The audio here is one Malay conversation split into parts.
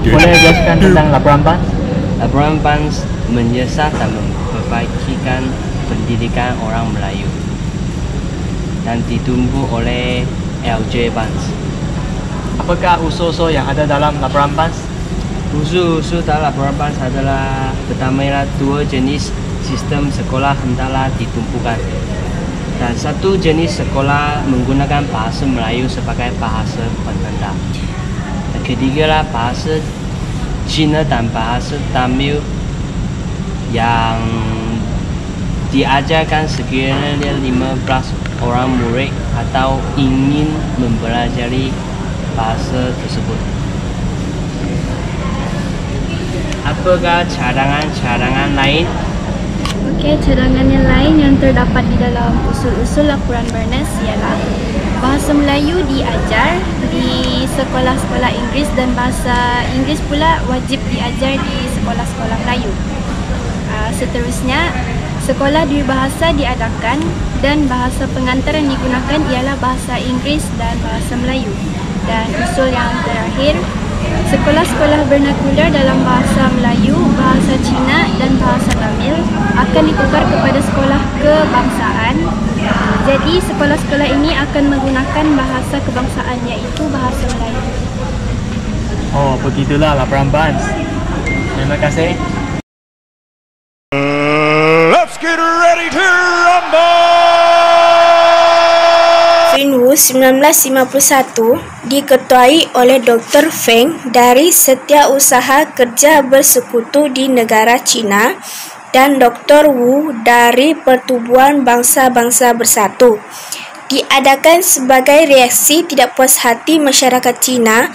Boleh jelaskan tentang laporan PANS? Laporan PANS menyiasat dan memperbaikikan pendidikan orang Melayu dan ditumbuh oleh LJ PANS. Apakah usul-usul yang ada dalam laporan PANS? Usul-usul dalam laporan PANS adalah pertama ialah 2 jenis sistem sekolah hendaklah ditumpukan, dan 1 jenis sekolah menggunakan bahasa Melayu sebagai bahasa penanda. Dan ketiga adalah bahasa Cina dan bahasa Tamil yang diajarkan sekiranya 15 orang murid atau ingin mempelajari bahasa tersebut. Apakah cadangan-cadangan lain? Okey, cadangan yang lain yang terdapat di dalam usul-usul laporan Barnes ialah bahasa Melayu diajar di sekolah-sekolah Inggeris dan bahasa Inggeris pula wajib diajar di sekolah-sekolah Melayu. Seterusnya, sekolah dua-bahasa diadakan dan bahasa pengantar yang digunakan ialah bahasa Inggeris dan bahasa Melayu. Dan usul yang terakhir, sekolah-sekolah vernakular dalam bahasa Melayu, bahasa Cina dan bahasa Tamil akan ditukar kepada sekolah kebangsaan. Jadi sekolah-sekolah ini akan menggunakan bahasa kebangsaan iaitu bahasa Melayu. Oh, begitulah laporan PANS. Terima kasih. Let's get ready to rumble! FENWU 1951 diketuai oleh Dr. Feng dari Setiausaha Kerja Bersekutu di Negara China dan Dr. Wu dari Pertubuhan Bangsa-Bangsa Bersatu. Diadakan sebagai reaksi tidak puas hati masyarakat China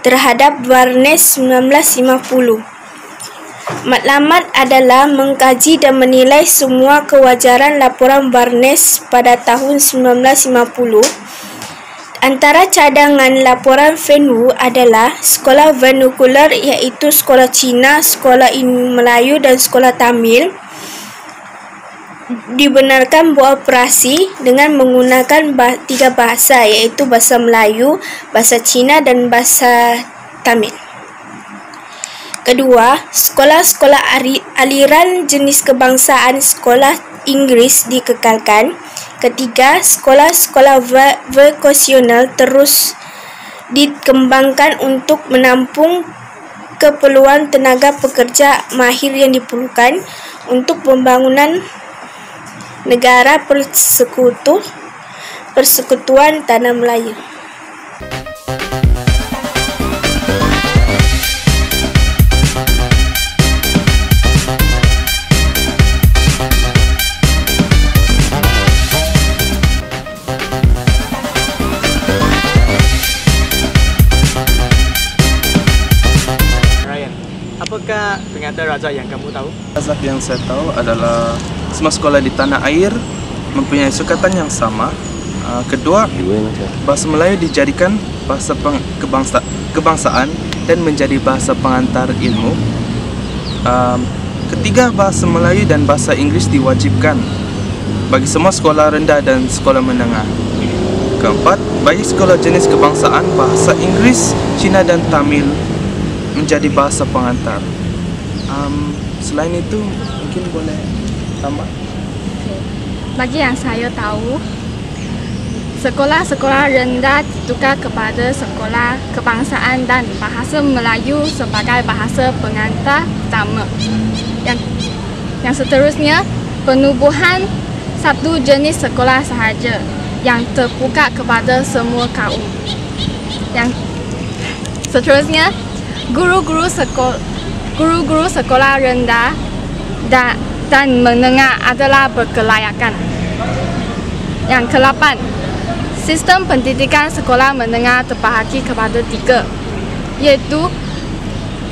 terhadap Barnes 1950. Matlamat adalah mengkaji dan menilai semua kewajaran laporan Barnes pada tahun 1950. Antara cadangan laporan FENWU adalah sekolah vernakular iaitu sekolah Cina, sekolah Melayu dan sekolah Tamil dibenarkan beroperasi dengan menggunakan 3 bahasa iaitu bahasa Melayu, bahasa Cina dan bahasa Tamil. Kedua, sekolah-sekolah aliran jenis kebangsaan sekolah Inggeris dikekalkan. Ketiga, sekolah-sekolah vokasional terus dikembangkan untuk menampung keperluan tenaga pekerja mahir yang diperlukan untuk pembangunan negara persekutuan Tanah Melayu. Apakah pengantar raja yang kamu tahu? Mazhab yang saya tahu adalah semua sekolah di tanah air mempunyai sukatan yang sama. Kedua, bahasa Melayu dijadikan bahasa kebangsaan dan menjadi bahasa pengantar ilmu. Ketiga, bahasa Melayu dan bahasa Inggeris diwajibkan bagi semua sekolah rendah dan sekolah menengah. Keempat, bagi sekolah jenis kebangsaan, bahasa Inggeris, Cina dan Tamil menjadi bahasa pengantar. Selain itu, mungkin boleh tambah. Bagi yang saya tahu, sekolah-sekolah rendah ditukar kepada sekolah kebangsaan dan bahasa Melayu sebagai bahasa pengantar utama. Yang seterusnya, penubuhan 1 jenis sekolah sahaja yang terbuka kepada semua kaum. Yang seterusnya, guru-guru sekolah rendah dan menengah adalah berkelayakan. Yang ke-8, sistem pendidikan sekolah menengah terbahagi kepada 3, iaitu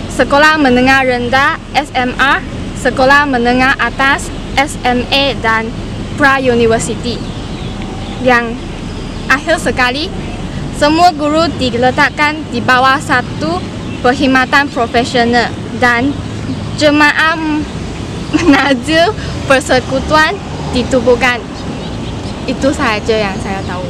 sekolah menengah rendah SMA, sekolah menengah atas SMA dan pra-university. Yang akhir sekali, semua guru diletakkan di bawah 1 perkhidmatan profesional dan jemaah menaja persekutuan ditumpukan. Itu saja yang saya tahu.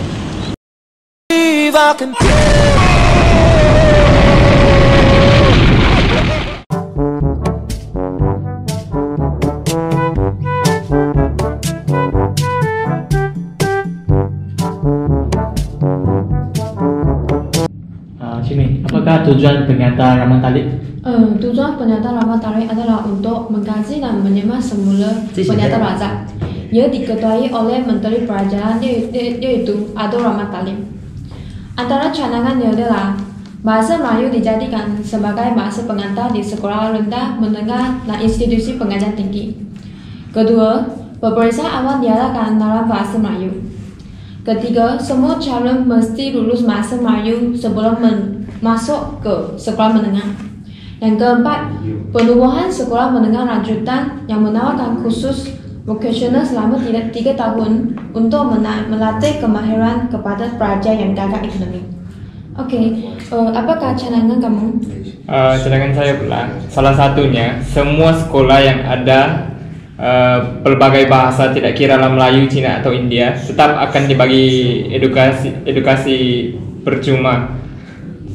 Cimi, apakah tujuan penyataan Ramadan Talib? Tujuan penyataan Ramadan Talib adalah untuk mengkaji dan menyemak semula penyataan razak. Ia diketuai oleh Menteri Pelajaran yaitu Abdul Rahman Talib. Antara cadangannya adalah bahasa Melayu dijadikan sebagai bahasa pengantar di sekolah rendah, menengah, dan institusi pengajian tinggi. Kedua, peperiksaan awal diadakan dalam bahasa Melayu. Ketiga, semua calon mesti lulus bahasa Melayu sebelum masuk ke sekolah menengah. Yang keempat, penubuhan sekolah menengah lanjutan yang menawarkan khusus vocational selama 3 tahun untuk melatih kemahiran kepada pelajar yang gagal ekonomi. Okey, apakah cadangan kamu? Cadangan saya pula, salah satunya semua sekolah yang ada pelbagai bahasa, tidak kira dalam Melayu, Cina atau India, tetap akan dibagi edukasi percuma.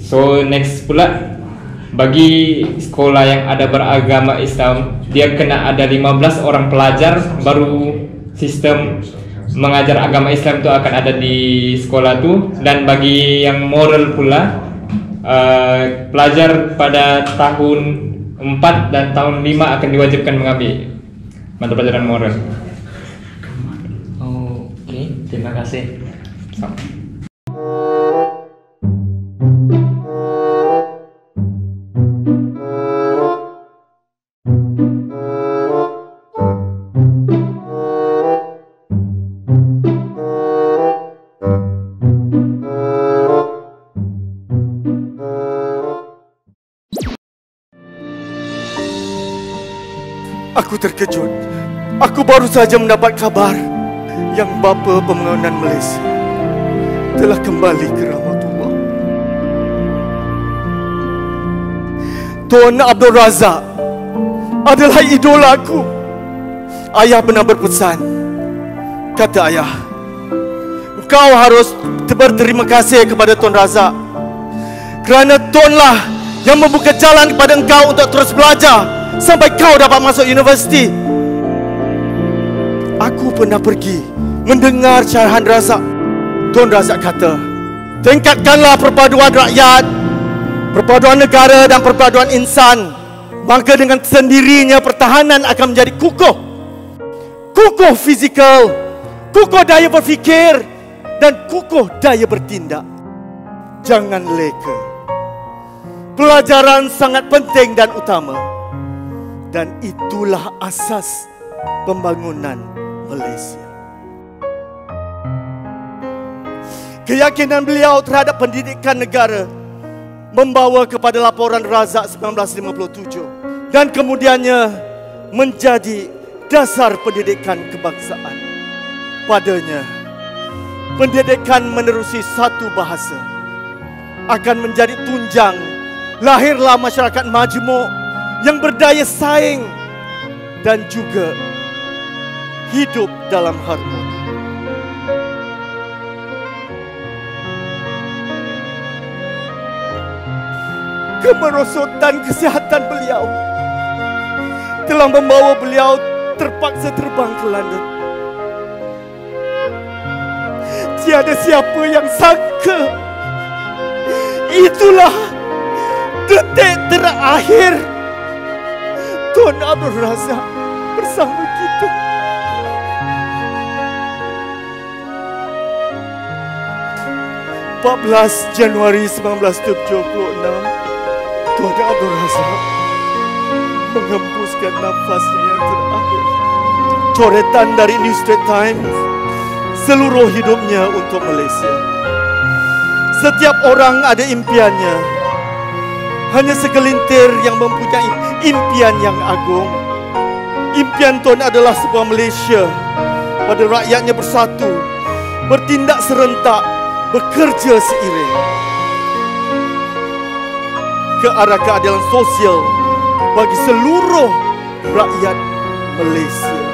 So next pula, bagi sekolah yang ada beragama Islam, dia kena ada 15 orang pelajar, baru sistem mengajar agama Islam itu akan ada di sekolah tu. Dan bagi yang moral pula, pelajar pada tahun 4 dan tahun 5 akan diwajibkan mengambil mata pelajaran moral. Okey, terima kasih. Aku terkejut. Aku baru saja mendapat kabar yang bapa pembangunan Malaysia telah kembali ke rahmatullah. Tuan Abdul Razak adalah idolaku. Ayah pernah berpesan. Kata ayah, engkau harus berterima kasih kepada Tuan Razak kerana Tuanlah yang membuka jalan kepada engkau untuk terus belajar sampai kau dapat masuk universiti. Aku pernah pergi mendengar syarahan Razak. Tuan Razak kata, tingkatkanlah perpaduan rakyat, perpaduan negara dan perpaduan insan. Maka dengan sendirinya pertahanan akan menjadi kukuh. Kukuh fizikal, kukuh daya berfikir, dan kukuh daya bertindak. Jangan leka. Pelajaran sangat penting dan utama. Dan itulah asas pembangunan Malaysia. Keyakinan beliau terhadap pendidikan negara membawa kepada laporan Razak 1957 dan kemudiannya menjadi dasar pendidikan kebangsaan. Padanya, pendidikan menerusi satu bahasa akan menjadi tunjang lahirlah masyarakat majmuk yang berdaya saing dan juga hidup dalam harmoni. Kemerosotan kesihatan beliau telah membawa beliau terpaksa terbang ke London. Tiada siapa yang sangka itulah detik terakhir Tuan Abdul Razak bersama kita. Januari 1976, Tuan Abdul Razak menghembuskan nafasnya yang terakhir. Coretan dari New Straits Times, seluruh hidupnya untuk Malaysia. Setiap orang ada impiannya. Hanya segelintir yang mempunyai impian yang agung. Impian Tuan adalah sebuah Malaysia pada rakyatnya bersatu, bertindak serentak, bekerja seiring ke arah keadilan sosial bagi seluruh rakyat Malaysia.